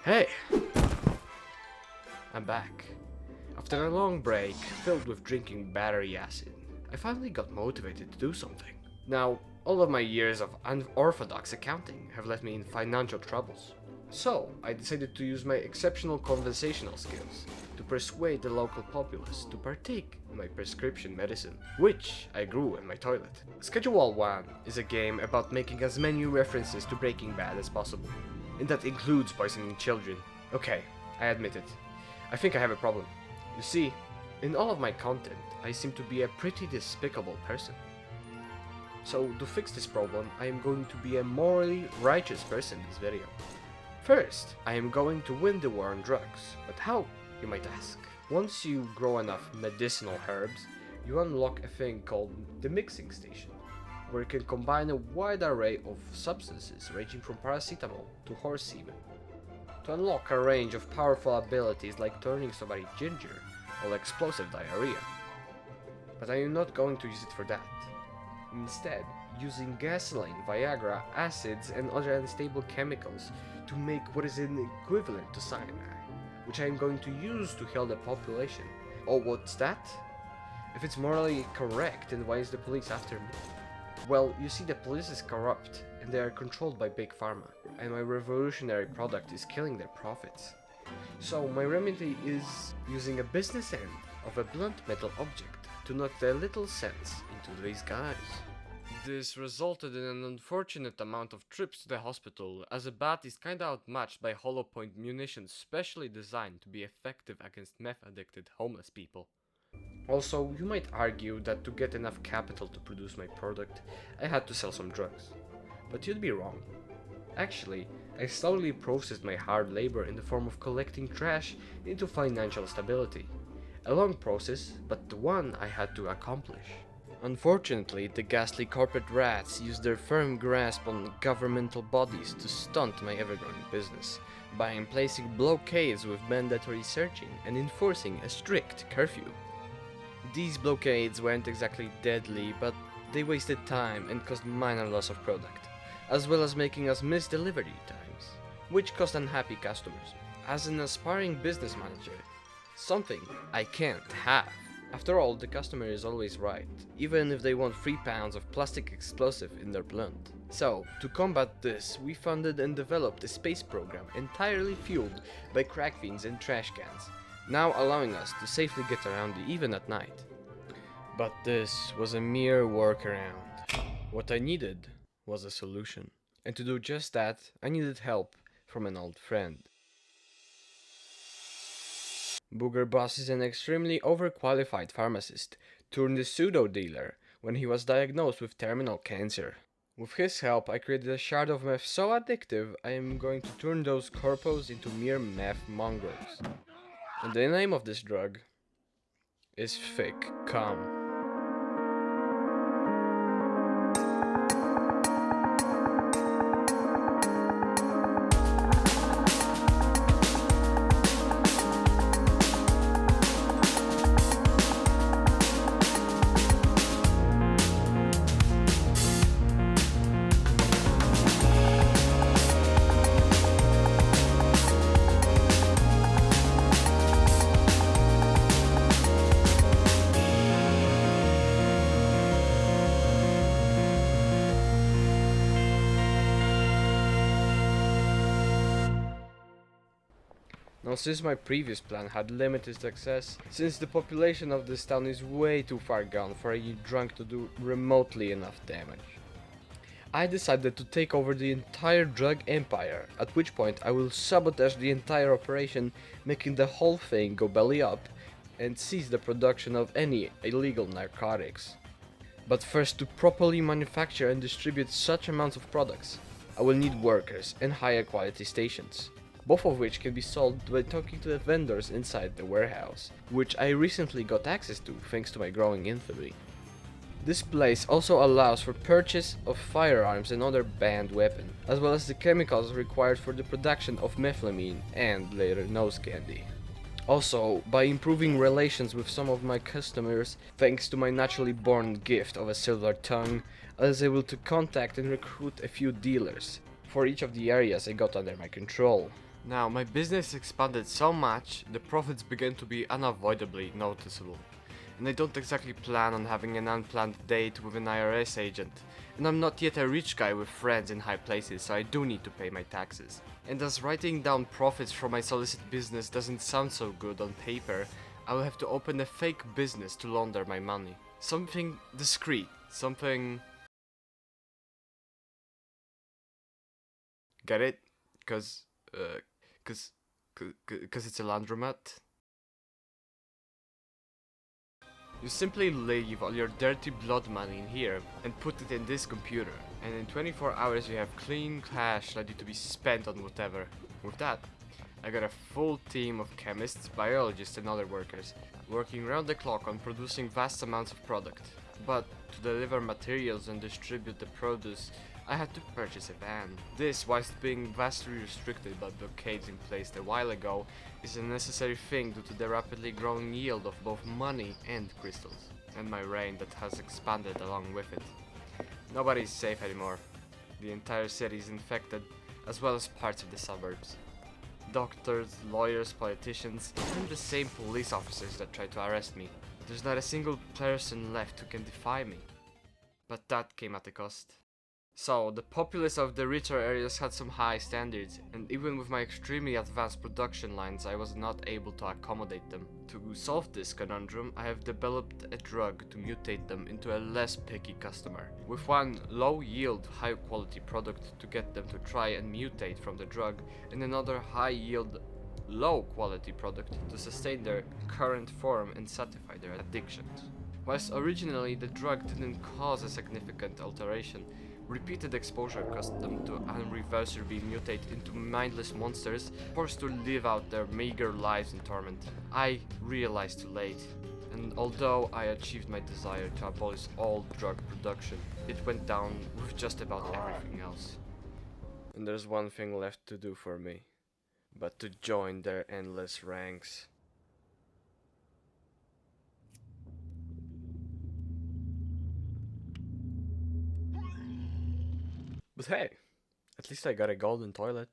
Hey! I'm back. After a long break, filled with drinking battery acid, I finally got motivated to do something. Now, all of my years of unorthodox accounting have left me in financial troubles. So, I decided to use my exceptional conversational skills to persuade the local populace to partake in my prescription medicine, which I grew in my toilet. Schedule 1 is a game about making as many references to Breaking Bad as possible, and that includes poisoning children. Okay, I admit it. I think I have a problem. You see, in all of my content, I seem to be a pretty despicable person. So, to fix this problem, I am going to be a morally righteous person in this video. First, I am going to win the war on drugs. But how, you might ask? Once you grow enough medicinal herbs, you unlock a thing called the mixing station, where you can combine a wide array of substances ranging from paracetamol to horse semen, to unlock a range of powerful abilities like turning somebody ginger or explosive diarrhea. But I am not going to use it for that. Instead, using gasoline, Viagra, acids, and other unstable chemicals to make what is an equivalent to cyanide, which I am going to use to heal the population. Oh, what's that? If it's morally correct, then why is the police after me? Well, you see, the police is corrupt, and they are controlled by Big Pharma, and my revolutionary product is killing their profits. So my remedy is using a business end of a blunt metal object to knock their little sense into these guys. This resulted in an unfortunate amount of trips to the hospital, as a bat is kinda outmatched by hollow point munitions specially designed to be effective against meth-addicted homeless people. Also, you might argue that to get enough capital to produce my product, I had to sell some drugs. But you'd be wrong. Actually, I slowly processed my hard labor in the form of collecting trash into financial stability. A long process, but the one I had to accomplish. Unfortunately, the ghastly corporate rats used their firm grasp on governmental bodies to stunt my ever-growing business by placing blockades with mandatory searching and enforcing a strict curfew. These blockades weren't exactly deadly, but they wasted time and caused minor loss of product, as well as making us miss delivery times, which caused unhappy customers. As an aspiring business manager, something I can't have. After all, the customer is always right, even if they want 3 pounds of plastic explosive in their blunt. So, to combat this, we funded and developed a space program entirely fueled by crack fiends and trash cans, now allowing us to safely get around even at night. But this was a mere workaround. What I needed was a solution. And to do just that, I needed help from an old friend. Booger Boss is an extremely overqualified pharmacist turned pseudo-dealer when he was diagnosed with terminal cancer. With his help, I created a shard of meth so addictive I am going to turn those corpos into mere meth mongrels. And the name of this drug is Thick Cum. Now, since my previous plan had limited success, since the population of this town is way too far gone for a drunk to do remotely enough damage, I decided to take over the entire drug empire, at which point I will sabotage the entire operation, making the whole thing go belly up, and cease the production of any illegal narcotics. But first, to properly manufacture and distribute such amounts of products, I will need workers and higher quality stations, both of which can be solved by talking to the vendors inside the warehouse, which I recently got access to thanks to my growing infamy. This place also allows for purchase of firearms and other banned weapons, as well as the chemicals required for the production of methamphetamine and later nose candy. Also, by improving relations with some of my customers, thanks to my naturally born gift of a silver tongue, I was able to contact and recruit a few dealers for each of the areas I got under my control. Now, my business expanded so much, the profits began to be unavoidably noticeable. And I don't exactly plan on having an unplanned date with an IRS agent. And I'm not yet a rich guy with friends in high places, so I do need to pay my taxes. And as writing down profits from my solicit business doesn't sound so good on paper, I will have to open a fake business to launder my money. Something discreet, something... Get it? Cause it's a laundromat? You simply leave all your dirty blood money in here and put it in this computer, and in 24 hours you have clean cash ready to be spent on whatever. With that, I got a full team of chemists, biologists and other workers, working round the clock on producing vast amounts of product. But to deliver materials and distribute the produce, I had to purchase a van. This, whilst being vastly restricted by blockades in place a while ago, is a necessary thing due to the rapidly growing yield of both money and crystals, and my reign that has expanded along with it. Nobody is safe anymore. The entire city is infected, as well as parts of the suburbs. Doctors, lawyers, politicians, even the same police officers that tried to arrest me. There's not a single person left who can defy me. But that came at a cost. So, the populace of the richer areas had some high standards, and even with my extremely advanced production lines, I was not able to accommodate them. To solve this conundrum, I have developed a drug to mutate them into a less picky customer, with one low-yield, high-quality product to get them to try and mutate from the drug, and another high-yield, low-quality product to sustain their current form and satisfy their addictions. Whilst originally the drug didn't cause a significant alteration, repeated exposure caused them to irreversibly mutate into mindless monsters, forced to live out their meager lives in torment. I realized too late, and although I achieved my desire to abolish all drug production, it went down with just about everything else. And there's one thing left to do for me, but to join their endless ranks. But hey, at least I got a golden toilet.